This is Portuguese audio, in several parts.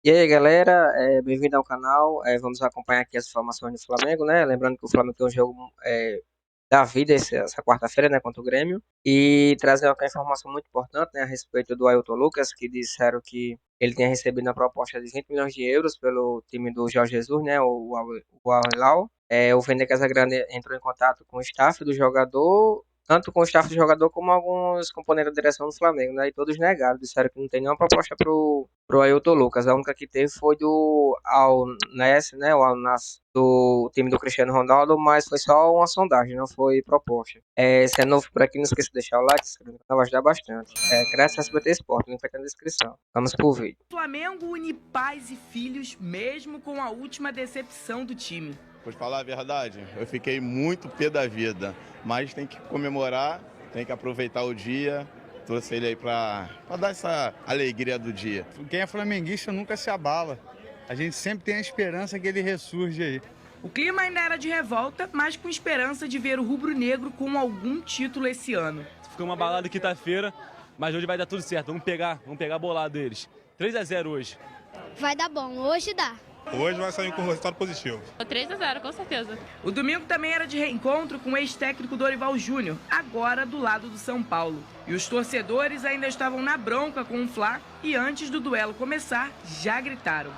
E aí, galera, bem-vindo ao canal. Vamos acompanhar aqui as informações do Flamengo, né? Lembrando que o Flamengo tem um jogo da vida essa quarta-feira, né, contra o Grêmio. E trazer aqui uma informação muito importante, né, a respeito do Ailton Lucas, que disseram que ele tinha recebido uma proposta de 20 milhões de euros pelo time do Jorge Jesus, né, o Al Hilal. O Vene Casagrande entrou em contato com o staff do jogador, tanto com o staff do jogador como alguns componentes da direção do Flamengo, né? E todos negaram, disseram que não tem nenhuma proposta pro Ailton Lucas. A única que teve foi do Al Nassr, né? O Al Nassr do time do Cristiano Ronaldo, mas foi só uma sondagem, não foi proposta. Se é novo por aqui, não esqueça de deixar o like, se inscrever no canal, vai ajudar bastante. Cresce SBT Sport, link vai ter na descrição. Vamos pro vídeo. Flamengo une pais e filhos, mesmo com a última decepção do time. Por falar a verdade, eu fiquei muito pé da vida, mas tem que comemorar, tem que aproveitar o dia, trouxe ele aí pra dar essa alegria do dia. Quem é flamenguista nunca se abala. A gente sempre tem a esperança que ele ressurge aí. O clima ainda era de revolta, mas com esperança de ver o rubro-negro com algum título esse ano. Ficou uma balada quinta-feira, mas hoje vai dar tudo certo. Vamos pegar bolado eles. 3-0 hoje. Vai dar bom, hoje dá. Hoje vai sair com um resultado positivo. 3-0, com certeza. O domingo também era de reencontro com o ex-técnico Dorival Júnior, agora do lado do São Paulo. E os torcedores ainda estavam na bronca com o Fla e antes do duelo começar, já gritaram.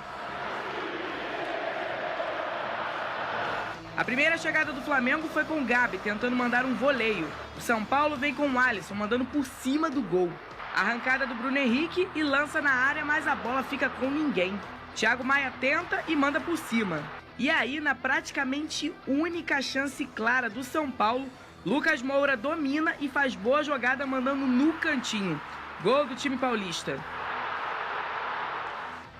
A primeira chegada do Flamengo foi com o Gabi, tentando mandar um voleio. O São Paulo vem com o Alisson, mandando por cima do gol. Arrancada do Bruno Henrique e lança na área, mas a bola fica com ninguém. Thiago Maia tenta e manda por cima. E aí, na praticamente única chance clara do São Paulo, Lucas Moura domina e faz boa jogada mandando no cantinho. Gol do time paulista.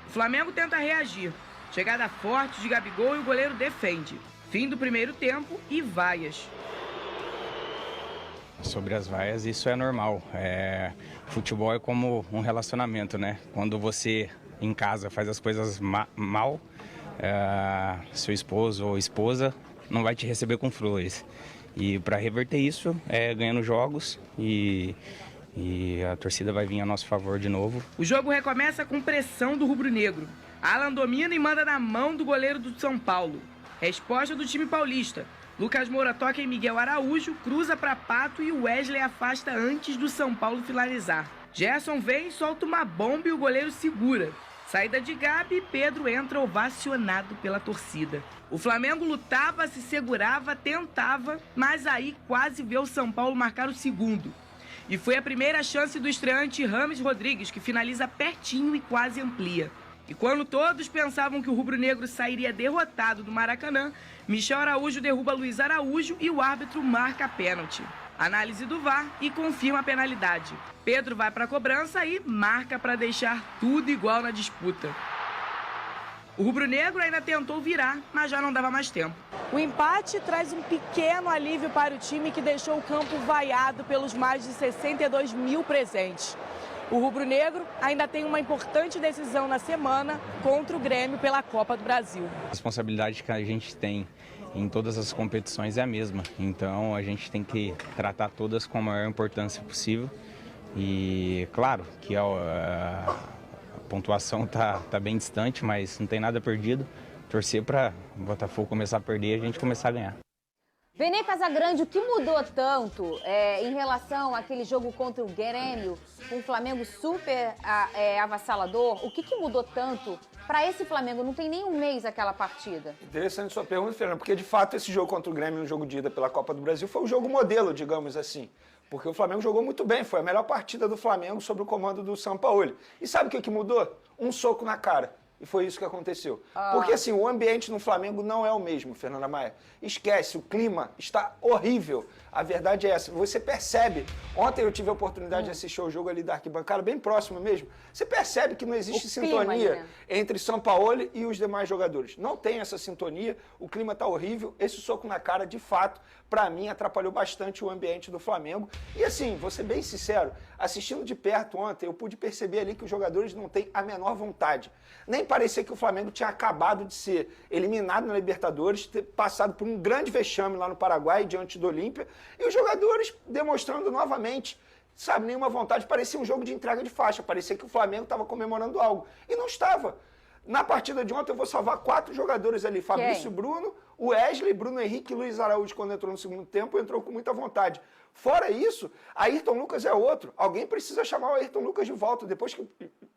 O Flamengo tenta reagir. Chegada forte de Gabigol e o goleiro defende. Fim do primeiro tempo e vaias. Sobre as vaias, isso é normal. Futebol é como um relacionamento, né? Quando você em casa faz as coisas mal, seu esposo ou esposa não vai te receber com flores. E para reverter isso, ganhando jogos e a torcida vai vir a nosso favor de novo. O jogo recomeça com pressão do rubro-negro. Alan domina e manda na mão do goleiro do São Paulo. Resposta do time paulista. Lucas Moura toca em Miguel Araújo, cruza para Pato e o Wesley afasta antes do São Paulo finalizar. Gerson vem e solta uma bomba e o goleiro segura. Saída de Gabi e Pedro entra ovacionado pela torcida. O Flamengo lutava, se segurava, tentava, mas aí quase vê o São Paulo marcar o segundo. E foi a primeira chance do estreante Rames Rodrigues, que finaliza pertinho e quase amplia. E quando todos pensavam que o rubro-negro sairia derrotado do Maracanã, Michel Araújo derruba Luiz Araújo e o árbitro marca a pênalti. Análise do VAR e confirma a penalidade. Pedro vai para a cobrança e marca para deixar tudo igual na disputa. O rubro-negro ainda tentou virar, mas já não dava mais tempo. O empate traz um pequeno alívio para o time que deixou o campo vaiado pelos mais de 62 mil presentes. O rubro-negro ainda tem uma importante decisão na semana contra o Grêmio pela Copa do Brasil. A responsabilidade que a gente tem em todas as competições é a mesma, então a gente tem que tratar todas com a maior importância possível. E claro que a pontuação tá bem distante, mas não tem nada perdido. Torcer para o Botafogo começar a perder e a gente começar a ganhar. Vene Casagrande, o que mudou tanto em relação àquele jogo contra o Grêmio, com o Flamengo super avassalador? O que mudou tanto para esse Flamengo? Não tem nem um mês aquela partida. Interessante sua pergunta, Fernando, porque de fato esse jogo contra o Grêmio, um jogo de ida pela Copa do Brasil, foi um jogo modelo, digamos assim. Porque o Flamengo jogou muito bem, foi a melhor partida do Flamengo sob o comando do Sampaoli. E sabe o que mudou? Um soco na cara. E foi isso que aconteceu. Porque assim, o ambiente no Flamengo não é o mesmo, Fernanda Maia. Esquece, o clima está horrível. A verdade é essa. Você percebe, ontem eu tive a oportunidade de assistir o jogo ali da arquibancada, bem próximo mesmo. Você percebe que não existe sintonia entre Sampaoli e os demais jogadores. Não tem essa sintonia, o clima está horrível. Esse soco na cara, de fato, para mim, atrapalhou bastante o ambiente do Flamengo. E assim, vou ser bem sincero, assistindo de perto ontem, eu pude perceber ali que os jogadores não têm a menor vontade. Nem parecia que o Flamengo tinha acabado de ser eliminado na Libertadores, ter passado por um grande vexame lá no Paraguai, diante do Olímpia, e os jogadores demonstrando novamente, sabe, nenhuma vontade. Parecia um jogo de entrega de faixa, parecia que o Flamengo estava comemorando algo. E não estava. Na partida de ontem eu vou salvar 4 jogadores ali. Fabrício Bruno, o Wesley, Bruno Henrique e Luiz Araújo, quando entrou no segundo tempo, entrou com muita vontade. Fora isso, Ayrton Lucas é outro. Alguém precisa chamar o Ayrton Lucas de volta. Depois que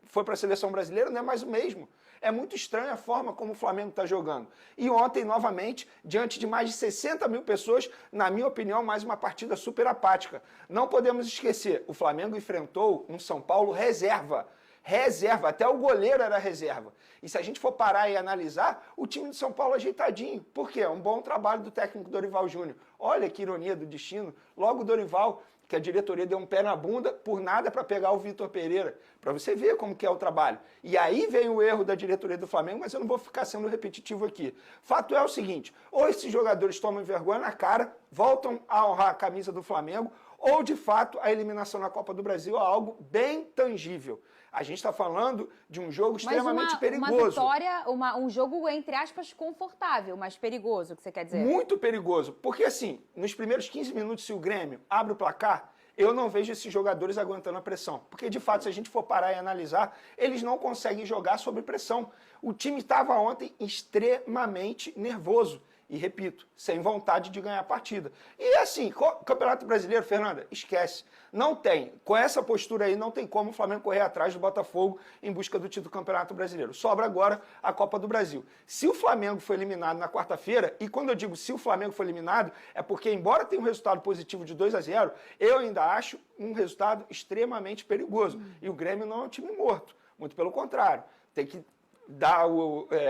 foi para a seleção brasileira, não é mais o mesmo. É muito estranha a forma como o Flamengo está jogando. E ontem, novamente, diante de mais de 60 mil pessoas, na minha opinião, mais uma partida super apática. Não podemos esquecer, o Flamengo enfrentou um São Paulo reserva. Reserva, até o goleiro era reserva. E se a gente for parar e analisar, o time de São Paulo ajeitadinho. Por quê? É um bom trabalho do técnico Dorival Júnior. Olha que ironia do destino. Logo o Dorival, que a diretoria deu um pé na bunda por nada para pegar o Vitor Pereira. Para você ver como que é o trabalho. E aí vem o erro da diretoria do Flamengo, mas eu não vou ficar sendo repetitivo aqui. Fato é o seguinte, ou esses jogadores tomam vergonha na cara, voltam a honrar a camisa do Flamengo, ou de fato a eliminação na Copa do Brasil é algo bem tangível. A gente está falando de um jogo extremamente perigoso. Uma vitória, um jogo, entre aspas, confortável, mas perigoso, o que você quer dizer? Muito perigoso. Porque, assim, nos primeiros 15 minutos, se o Grêmio abre o placar, eu não vejo esses jogadores aguentando a pressão. Porque, de fato, se a gente for parar e analisar, eles não conseguem jogar sob pressão. O time estava ontem extremamente nervoso. E, repito, sem vontade de ganhar a partida. E, assim, Campeonato Brasileiro, Fernanda, esquece. Não tem. Com essa postura aí, não tem como o Flamengo correr atrás do Botafogo em busca do título do Campeonato Brasileiro. Sobra agora a Copa do Brasil. Se o Flamengo foi eliminado na quarta-feira, e quando eu digo se o Flamengo foi eliminado, é porque, embora tenha um resultado positivo de 2-0, eu ainda acho um resultado extremamente perigoso. E o Grêmio não é um time morto. Muito pelo contrário. Tem que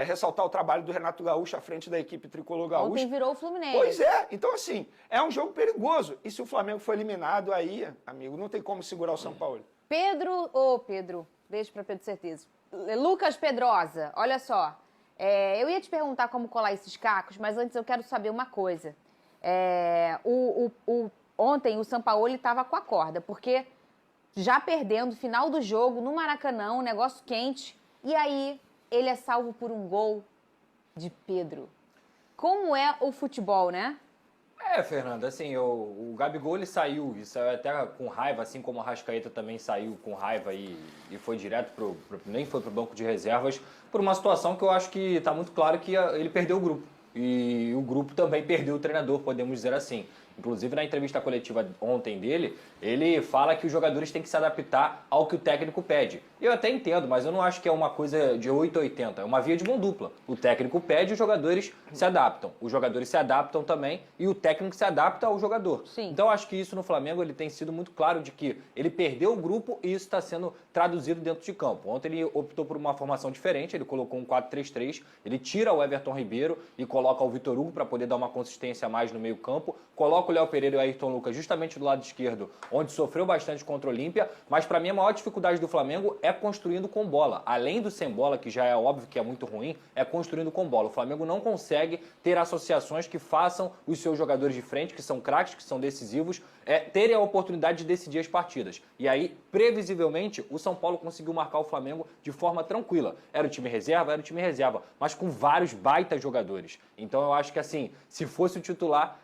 ressaltar o trabalho do Renato Gaúcho à frente da equipe tricolor gaúcho. Ontem virou o Fluminense. Pois é, então assim, é um jogo perigoso. E se o Flamengo for eliminado, aí, amigo, não tem como segurar o São Paulo. Pedro, beijo para Pedro Certeza. Lucas Pedrosa, olha só, eu ia te perguntar como colar esses cacos, mas antes eu quero saber uma coisa. Ontem o Sampaoli estava com a corda, porque já perdendo, final do jogo, no Maracanã, um negócio quente, e aí ele é salvo por um gol de Pedro. Como é o futebol, né? Fernanda, assim, o Gabigol ele saiu até com raiva, assim como o Arrascaeta também saiu com raiva e foi direto nem foi pro banco de reservas, por uma situação que eu acho que está muito claro que ele perdeu o grupo. E o grupo também perdeu o treinador, podemos dizer assim. Inclusive, na entrevista coletiva ontem dele, ele fala que os jogadores têm que se adaptar ao que o técnico pede. Eu até entendo, mas eu não acho que é uma coisa de 8 ou 80. É uma via de mão dupla. O técnico pede, os jogadores se adaptam. Os jogadores se adaptam também e o técnico se adapta ao jogador. Sim. Então, eu acho que isso no Flamengo ele tem sido muito claro de que ele perdeu o grupo e isso está sendo traduzido dentro de campo. Ontem ele optou por uma formação diferente, ele colocou um 4-3-3, ele tira o Everton Ribeiro e coloca o Vitor Hugo para poder dar uma consistência a mais no meio campo, coloca o Léo Pereira e o Ayrton Lucas justamente do lado esquerdo, onde sofreu bastante contra o Olímpia, mas para mim a maior dificuldade do Flamengo é construindo com bola. Além do sem bola, que já é óbvio que é muito ruim, é construindo com bola. O Flamengo não consegue ter associações que façam os seus jogadores de frente, que são craques, que são decisivos, terem a oportunidade de decidir as partidas. E aí, previsivelmente, o São Paulo conseguiu marcar o Flamengo de forma tranquila. Era o time reserva, mas com vários baitas jogadores. Então eu acho que assim, se fosse o titular,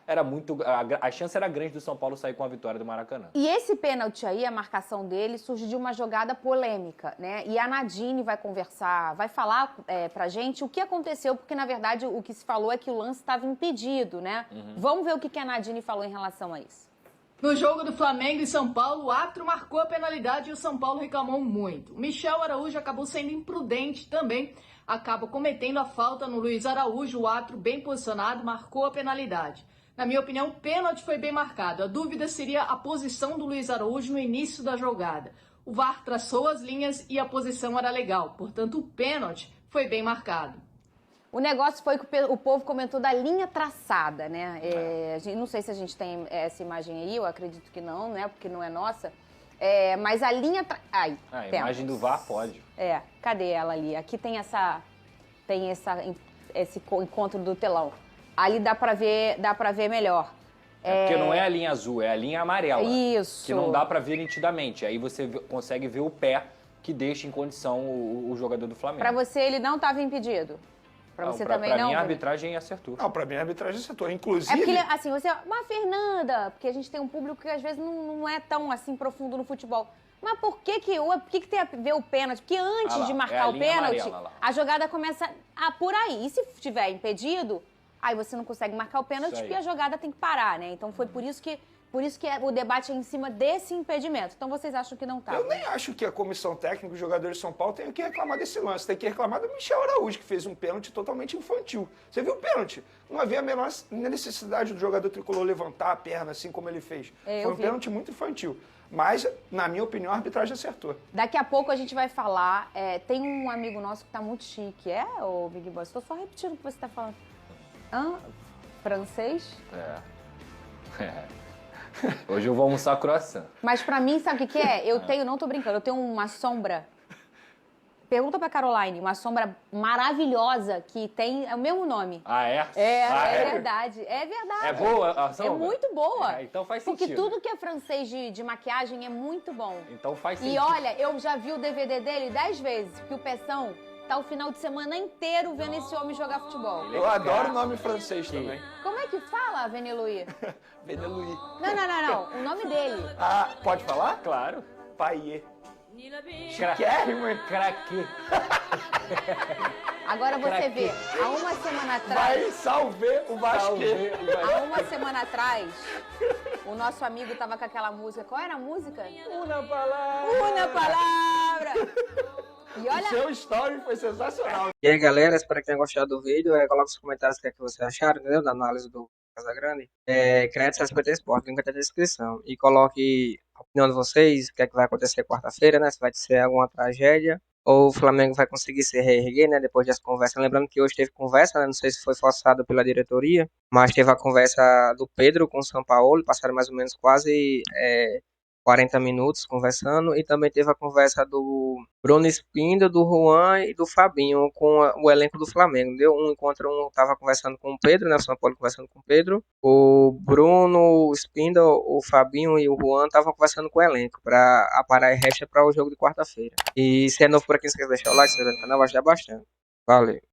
a chance era grande do São Paulo sair com a vitória do Maracanã. E esse pênalti aí, a marcação dele, surge de uma jogada polêmica, né? E a Nadine vai conversar, vai falar pra gente o que aconteceu, porque na verdade o que se falou é que o lance estava impedido, né? Vamos ver o que a Nadine falou em relação a isso. No jogo do Flamengo e São Paulo, o árbitro marcou a penalidade e o São Paulo reclamou muito. Michel Araújo acabou sendo imprudente também, acaba cometendo a falta no Luiz Araújo, o árbitro bem posicionado marcou a penalidade. Na minha opinião, o pênalti foi bem marcado. A dúvida seria a posição do Luiz Araújo no início da jogada. O VAR traçou as linhas e a posição era legal, portanto o pênalti foi bem marcado. O negócio foi que o povo comentou da linha traçada, né? Não sei se a gente tem essa imagem aí, eu acredito que não, né? Porque não é nossa. Mas a linha... A imagem do VAR pode. Cadê ela ali? Aqui tem esse encontro do telão. Ali dá pra ver melhor. Porque não é a linha azul, é a linha amarela. Isso. Que não dá pra ver nitidamente. Aí você consegue ver o pé que deixa em condição o jogador do Flamengo. Pra você, ele não estava impedido? Pra você também não? Pra mim, a arbitragem acertou. Não, pra mim a arbitragem acertou. Inclusive... É porque, assim, mas Fernanda, porque a gente tem um público que às vezes não é tão, assim, profundo no futebol. Mas por que tem a ver o pênalti? Porque antes lá, de é a marcar o linha pênalti, amarela lá. a jogada começa por aí. E se estiver impedido, aí você não consegue marcar o pênalti Isso aí. e a jogada tem que parar, né? Então foi por isso que o debate é em cima desse impedimento. Então vocês acham que não tá? Eu nem acho que a comissão técnica, os jogadores de São Paulo, tenham que reclamar desse lance. Tem que reclamar do Michel Araújo, que fez um pênalti totalmente infantil. Você viu o pênalti? Não havia a menor necessidade do jogador tricolor levantar a perna assim como ele fez. Foi um pênalti muito infantil. Mas, na minha opinião, a arbitragem acertou. Daqui a pouco a gente vai falar. Tem um amigo nosso que tá muito chique. O Big Boss? Estou só repetindo o que você tá falando. Francês? Hoje eu vou almoçar croissant. Mas pra mim, sabe o que é? Não tô brincando, eu tenho uma sombra. Pergunta pra Caroline, uma sombra maravilhosa que tem o mesmo nome. Ah, é? É verdade. É verdade. É boa a sombra? É muito boa. Então faz Porque sentido. tudo que é francês de maquiagem é muito bom. Então faz sentido. E olha, eu já vi o DVD dele 10 vezes, porque o Peção tá o final de semana inteiro vendo esse homem jogar futebol. Eu adoro o nome francês também. Como é que fala, Veneluí? Veneluí. Não. O nome dele. Ah, pode falar? Claro. Paier. Chiquérrimo, hein? Craque. Agora você vê, há uma semana atrás... Vai salver o basquete. Há uma semana atrás, o nosso amigo tava com aquela música. Qual era a música? Una palavra. Una palavra. E olha... O seu story foi sensacional. E aí, galera, espero que tenham gostado do vídeo. Coloca nos comentários o que é que vocês acharam, entendeu? Da análise do Casagrande. Crédito SBT Sport, link na descrição. E coloque a opinião de vocês, o que é que vai acontecer quarta-feira, né? Se vai ser alguma tragédia ou o Flamengo vai conseguir se reerguer, né? Depois dessa conversa. Lembrando que hoje teve conversa, né? Não sei se foi forçado pela diretoria, mas teve a conversa do Pedro com o São Paulo. Passaram mais ou menos quase 40 minutos conversando, e também teve a conversa do Bruno Spinda, do Juan e do Fabinho com o elenco do Flamengo. Deu um encontro, estava conversando com o Pedro, né, o São Paulo conversando com o Pedro, o Bruno, o Spinda, o Fabinho e o Juan estavam conversando com o elenco para aparar e resta para o jogo de quarta-feira. E se é novo por aqui, não esqueça de deixar o like, se inscrever no canal, vai ajudar bastante. Valeu!